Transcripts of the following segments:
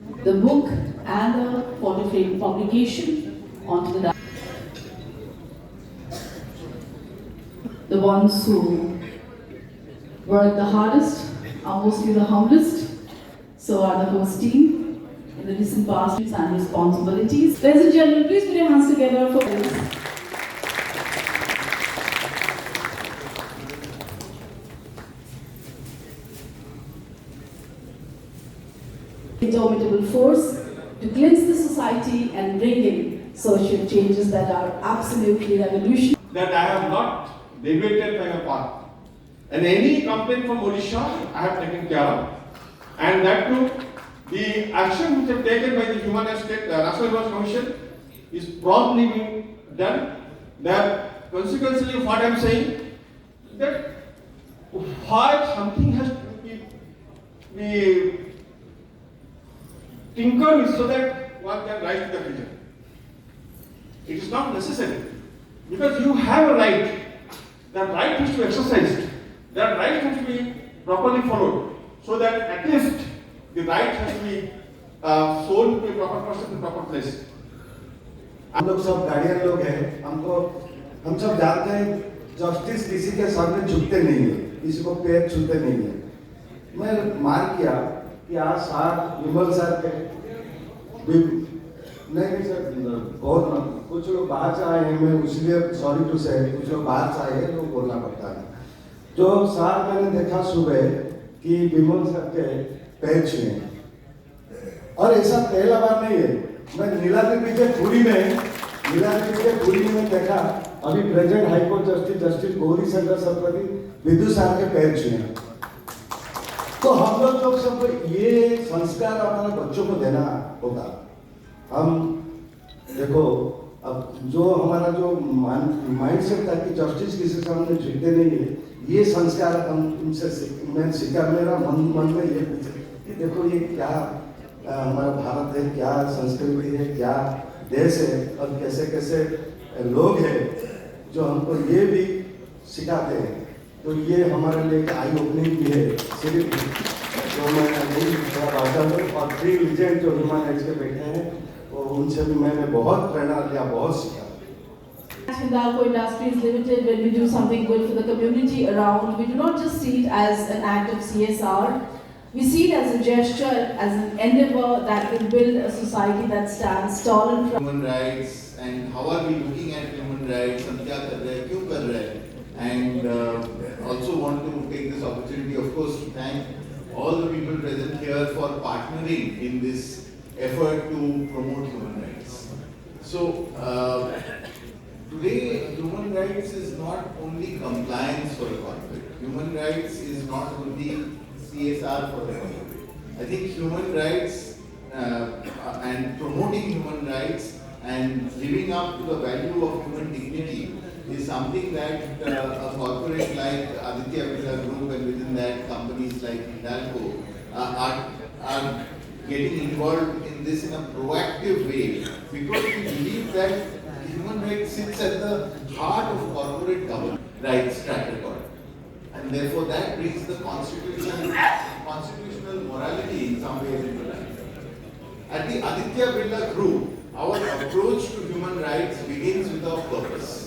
the book and the photo publication onto the ones who work the hardest are mostly the humblest. So are the host team in the recent past and responsibilities. Ladies and gentlemen, please put your hands together for this. Indomitable force to cleanse the society and bring in social changes that are absolutely revolutionary. That I have not deviated from a path. And any complaint from Odisha, I have taken care of. And that too, the action which is taken by the Human Rights National Human Rights Commission is promptly being done. That consequently, what I am saying, that why something has to be tinkered so that one can rise to the vision. It is not necessary. Because you have a right. That right has to be exercised. That right has to be properly followed. So that at least the right has to be sold to a proper person in proper place. हम लोग सब guardian लोग हैं, हम सब जानते हैं justice किसी के सामने झुकते नहीं है, किसी को पैर छूते नहीं है। मैं मान किया कि आज साहब विमल सर के नहीं सर बहुत कुछ लोग बाहर से आए हैं, मैं इसलिए सॉरी टू से कुछ लोग बाहर से आए हैं तो बोलना पड़ता है। जो सार मैंने देखा सुबह कि विमल सर के पैर छुए और ऐसा पहला बार नहीं है। मैं नीलाद्री के पुरी में देखा अभी present high court justice Gauri Shankar Saraswati Vidu साहब के पैर छुए। तो हम लोग सब ये संस्कार हमारे बच्चों को देना होगा। हम देखो अब जो हमारा जो माइंड सेट था कि जस्टिस किसी सामने झुकते नहीं है, ये संस्कार हम उनसे मैं सीखा। मेरा मन में ये कि देखो ये क्या हमारा भारत है, क्या संस्कृति है, क्या देश है और कैसे कैसे लोग हैं जो हमको ये भी सिखाते हैं। तो ये हमारे लिए एक आई ओपनिंग भी है। सिर्फ जो मैं नहीं थोड़ा बात करूँ और 3 लीजेंड जो ह्यूमन राइट्स के बैठे हैं वो उनसे भी मैंने बहुत प्रेरणा लिया, बहुत सीखा। Hindalco Industries Limited, when we do something good for the community around, we do not just see it as an act of CSR, we see it as a gesture, as an endeavor that will build a society that stands tall in front. Human rights and how are we looking at human rights, हम क्या कर रहे हैं, क्यों कर रहे हैं, and also want to take this opportunity, of course, to thank all the people present here for partnering in this effort to promote human rights. So today, human rights is not only compliance for a corporate. Human rights is not only CSR for the corporate. I think human rights and promoting human rights and living up to the value of human dignity is something that a corporate like Aditya Birla Group and within that companies like Hindalco are getting involved in this in a proactive way, because we believe that human rights sits at the heart of corporate governance rights track record, and therefore that brings the constitutional morality in some ways into life. At the Aditya Birla Group, our approach to human rights begins with our purpose.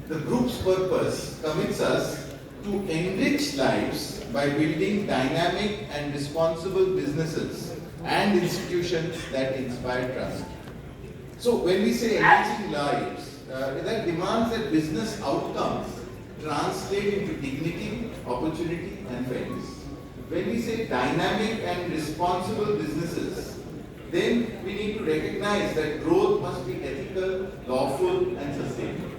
The group's purpose commits us to enrich lives by building dynamic and responsible businesses and institutions that inspire trust. So when we say enriching lives, that demands that business outcomes translate into dignity, opportunity and fairness. When we say dynamic and responsible businesses, then we need to recognize that growth must be ethical, lawful and sustainable.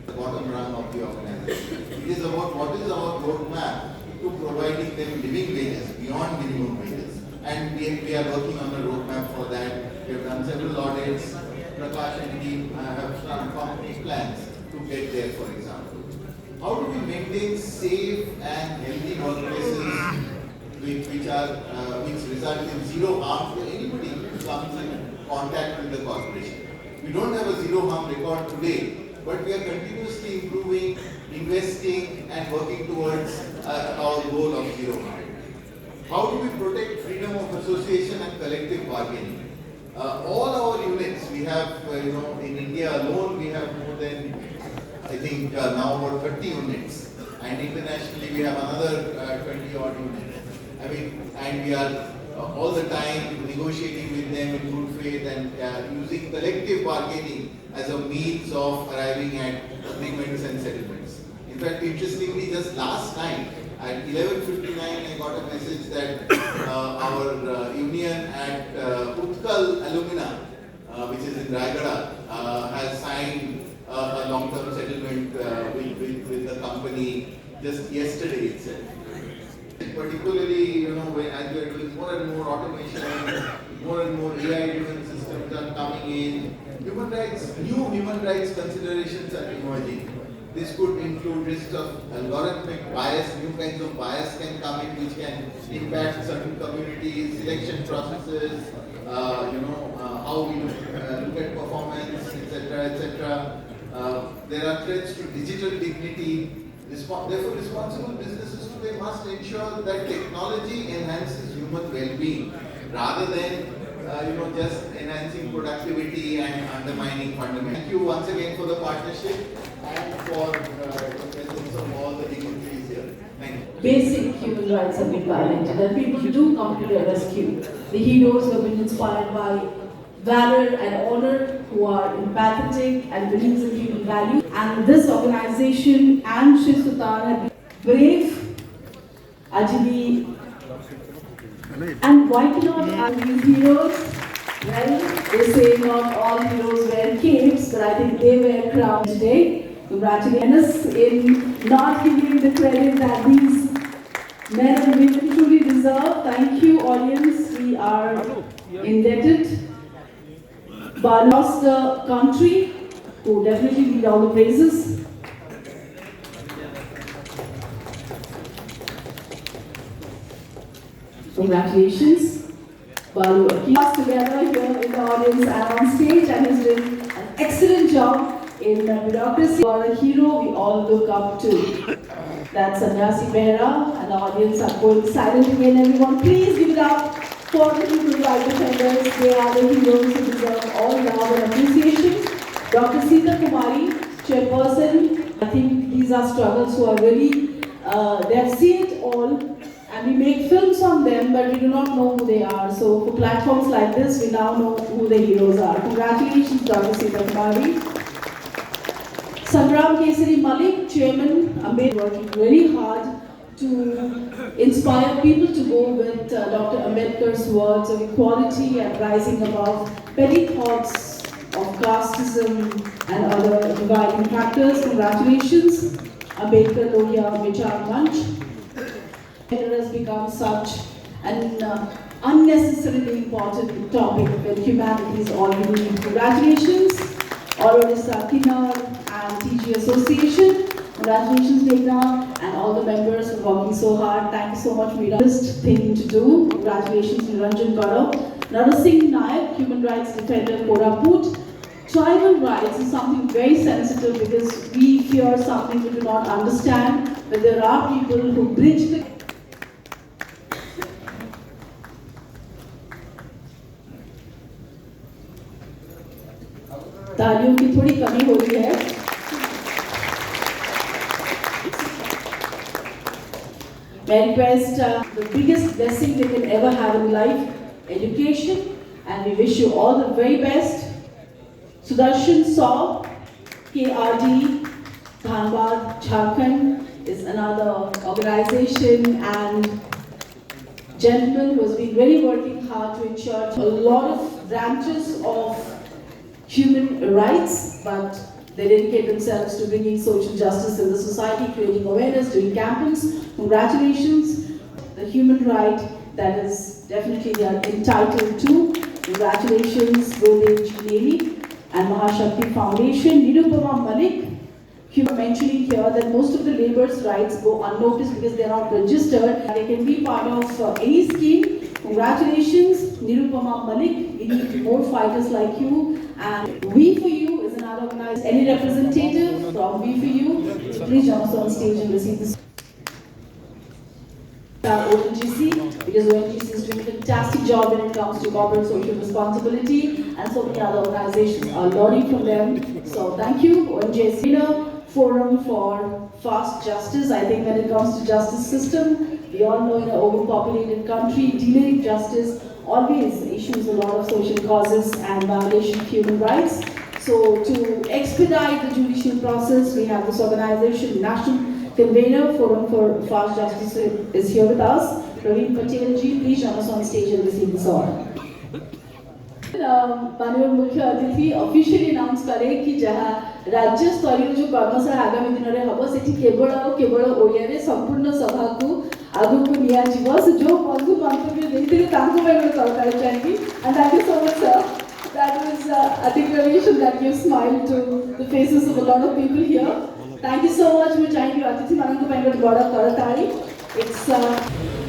The bottom rung of the organization. It is about what is our roadmap to providing them living wages beyond minimum wages. And we are working on a roadmap for that. We have done several audits. Prakash and team have done concrete plans to get there, for example. How do we maintain safe and healthy workplaces which result in zero harm to anybody who comes in contact with the corporation? We don't have a zero harm record today, but we are continuously improving, investing and working towards our goal of zero harm. How do we protect freedom of association and collective bargaining? all our units, we have, in India alone, we have more than, I think, now about 30 units. And internationally, we have another 20 odd units. I mean, and we are all the time negotiating with them in good faith and using collective bargaining as a means of arriving at agreements and settlements. In fact, interestingly, just last night at 11:59, I got a message that our union at Utkal Alumina, which is in Raigada, has signed a long-term settlement with the company just yesterday itself. Particularly, as we are doing more and more automation, more and more AI-driven systems are coming in, new human rights considerations are emerging. This could include risks of algorithmic bias, new kinds of bias can come in which can impact certain communities, selection processes, how we look at performance, etc., etc. There are threats to digital dignity. Therefore, responsible businesses today must ensure that technology enhances human well-being rather than just enhancing productivity and undermining fundamentals. Thank you once again for the partnership and for the presence of all the dignitaries here. Thank you. Basic human rights have been violated and people do come to their rescue. The heroes who have been inspired by valor and honor, who are empathetic and believes in human values. And this organization and Shri Sutar have been brave, Ajali. And why cannot these heroes? Well, they say not all heroes wear capes, but I think they wear crowns today. Congratulations in not giving the credit that these men and women truly deserve. Thank you, audience. We are indebted. But across the country, who definitely need all the praises. Congratulations. Balu keep us together here in the audience and on stage, and he's doing an excellent job in bureaucracy. You are a hero we all look up to. That's Sanyasi Behra, and the audience are going silent again. Everyone, please give it up for the human rights defenders. They are the heroes who deserve all love and appreciation. Dr. Sita Kumari, chairperson. I think these are struggles who are really, they have seen it all, and we make films on them, but we do not know who they are. So for platforms like this, we now know who the heroes are. Congratulations, Dr. Sita Kumari. Sangram Kesari Malik, chairman, Ambedkar, working very hard to inspire people to go with Dr. Ambedkar's words of equality and rising above petty thoughts of casteism and other dividing factors. Congratulations, Ambedkar Lohya Vichar Manch. It has become such an unnecessarily important topic when humanity is all we need. Congratulations, Aurodisa Kinnar and TG Association. Congratulations, Meghna, and all the members for working so hard. Thank you so much, Meera. First thing to do. Congratulations, Niranjan Gaurav. Nara Singh Nayak, human rights defender, Koraput. Tribal rights is something very sensitive because we fear something we do not understand, but there are people who bridge the तालियों की थोड़ी कमी हो रही है. May I request the biggest blessing they can ever have in life, education, and we wish you all the very best. Sudarshan Saw, KRD, Dhanbad, Jharkhand is another organization and gentleman who has been really working hard to ensure a lot of branches of human rights, but they dedicate themselves to bringing social justice in the society, creating awareness, doing campaigns. Congratulations, the human right that is definitely they are entitled to. Congratulations, Godev Nemi and Mahashakti Foundation. Nirupama Malik, you were mentioning here that most of the labor's rights go unnoticed because they are not registered. They can be part of any scheme. Congratulations, Nirupama Malik. We need more fighters like you. And We For You is another organization. Any representative from We For You, please join us on stage and receive this. ONGC, because ONGC is doing a fantastic job when it comes to corporate social responsibility, and so many other organizations are learning from them. So thank you, ONGC. Forum for fast justice. I think when it comes to justice system, we all know in an overpopulated country, delaying justice always issues a lot of social causes and violation of human rights. So to expedite the judicial process, we have this organization, National Convener Forum for Fast Justice is here with us. Praveen Patel ji, please join us on stage and receive this award. माननीय मुख्य अतिथि officially announce करे कि जहाँ राज्य स्तरीय जो कर्मशाला आगामी दिन में हम से केवल ओडिया रे संपूर्ण सभा को आगु को निया जीव से जो बंधु मंतव्य देते तांको मैं करता चाहिए and thank you so much sir. That was articulation that gives smile to the faces of a lot of people here. Thank you so much. मैं चाहिए कि अतिथि मानन को मैं बड़ा करताली. It's